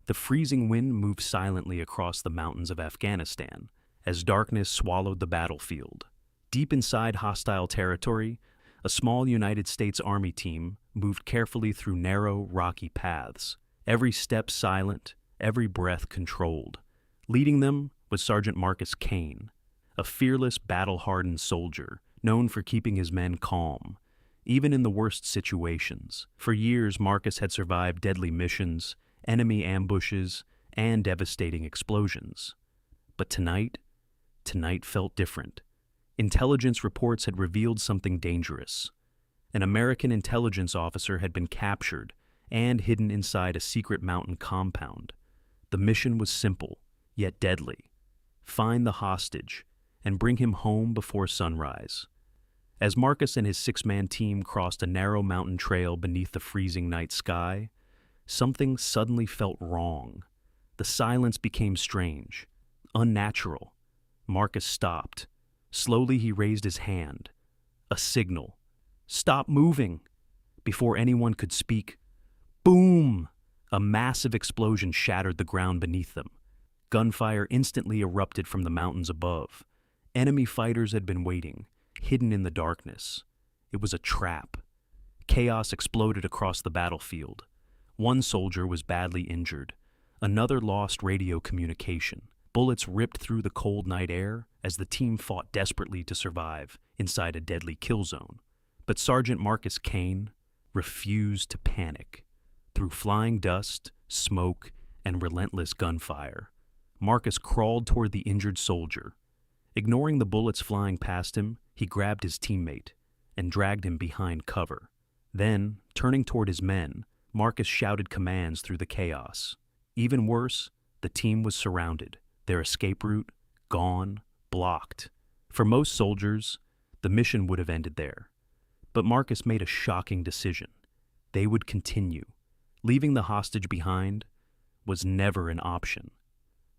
The freezing wind moved silently across the mountains of Afghanistan as darkness swallowed the battlefield. Deep inside hostile territory, a small United States Army team moved carefully through narrow, rocky paths, every step silent, every breath controlled. Leading them was Sergeant Marcus Kane, a fearless, battle-hardened soldier known for keeping his men calm, even in the worst situations. For years, Marcus had survived deadly missions, enemy ambushes, and devastating explosions. But tonight felt different. Intelligence reports had revealed something dangerous. An American intelligence officer had been captured and hidden inside a secret mountain compound. The mission was simple, yet deadly. Find the hostage and bring him home before sunrise. As Marcus and his six-man team crossed a narrow mountain trail beneath the freezing night sky, something suddenly felt wrong. The silence became strange, unnatural. Marcus stopped. Slowly he raised his hand. A signal. "Stop moving!" Before anyone could speak, boom! A massive explosion shattered the ground beneath them. Gunfire instantly erupted from the mountains above. Enemy fighters had been waiting, hidden in the darkness. It was a trap. Chaos exploded across the battlefield. One soldier was badly injured. Another lost radio communication. Bullets ripped through the cold night air as the team fought desperately to survive inside a deadly kill zone. But Sergeant Marcus Kane refused to panic. Through flying dust, smoke, and relentless gunfire, Marcus crawled toward the injured soldier. Ignoring the bullets flying past him, he grabbed his teammate and dragged him behind cover. Then, turning toward his men, Marcus shouted commands through the chaos. Even worse, the team was surrounded, their escape route gone, blocked. For most soldiers, the mission would have ended there. But Marcus made a shocking decision. They would continue. Leaving the hostage behind was never an option.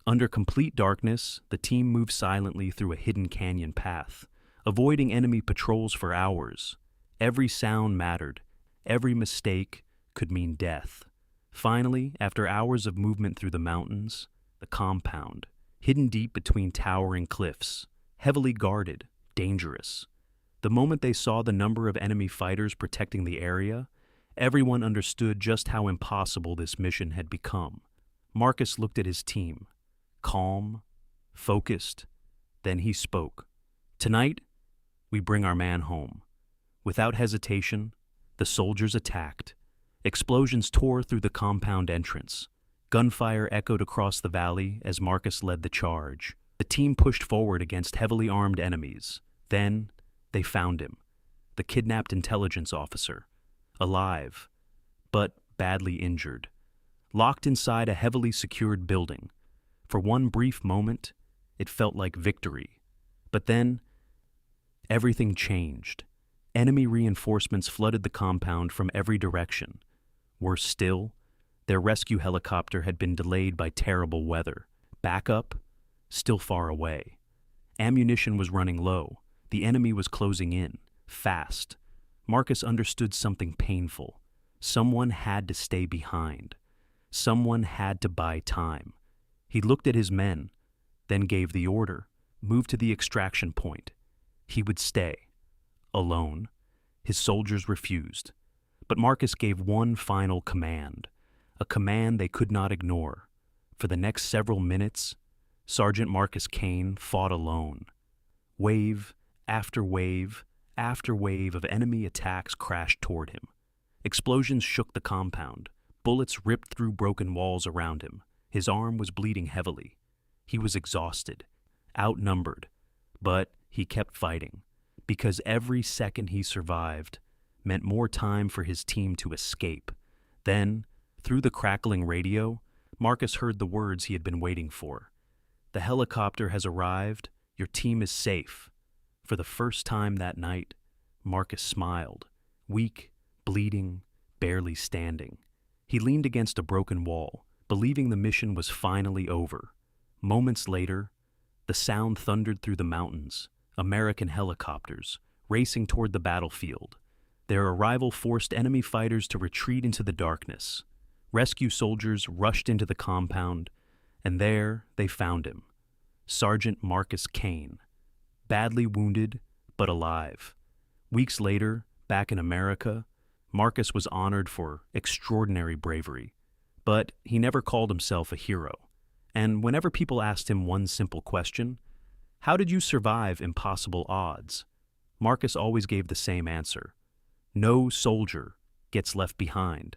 Under complete darkness, the team moved silently through a hidden canyon path, avoiding enemy patrols for hours. Every sound mattered. Every mistake could mean death. Finally, after hours of movement through the mountains, the compound, hidden deep between towering cliffs, heavily guarded, dangerous. The moment they saw the number of enemy fighters protecting the area, everyone understood just how impossible this mission had become. Marcus looked at his team, calm, focused. Then he spoke. "Tonight, we bring our man home." Without hesitation, the soldiers attacked. Explosions tore through the compound entrance. Gunfire echoed across the valley as Marcus led the charge. The team pushed forward against heavily armed enemies. Then, they found him, the kidnapped intelligence officer, alive, but badly injured, locked inside a heavily secured building. For one brief moment, it felt like victory. But then, everything changed. Enemy reinforcements flooded the compound from every direction. Worse still, their rescue helicopter had been delayed by terrible weather. Backup, still far away. Ammunition was running low. The enemy was closing in, fast. Marcus understood something painful. Someone had to stay behind. Someone had to buy time. He looked at his men, then gave the order, move to the extraction point. He would stay. Alone. His soldiers refused. But Marcus gave one final command, a command they could not ignore. For the next several minutes, Sergeant Marcus Kane fought alone. Wave after wave after wave of enemy attacks crashed toward him. Explosions shook the compound. Bullets ripped through broken walls around him. His arm was bleeding heavily. He was exhausted, outnumbered, but he kept fighting, because every second he survived meant more time for his team to escape. Then, through the crackling radio, Marcus heard the words he had been waiting for. "The helicopter has arrived. Your team is safe." For the first time that night, Marcus smiled, weak, bleeding, barely standing. He leaned against a broken wall, believing the mission was finally over. Moments later, the sound thundered through the mountains, American helicopters, racing toward the battlefield. Their arrival forced enemy fighters to retreat into the darkness. Rescue soldiers rushed into the compound, and there they found him, Sergeant Marcus Kane, badly wounded but alive. Weeks later, back in America, Marcus was honored for extraordinary bravery, but he never called himself a hero. And whenever people asked him one simple question, "How did you survive impossible odds?" Marcus always gave the same answer: "No soldier gets left behind."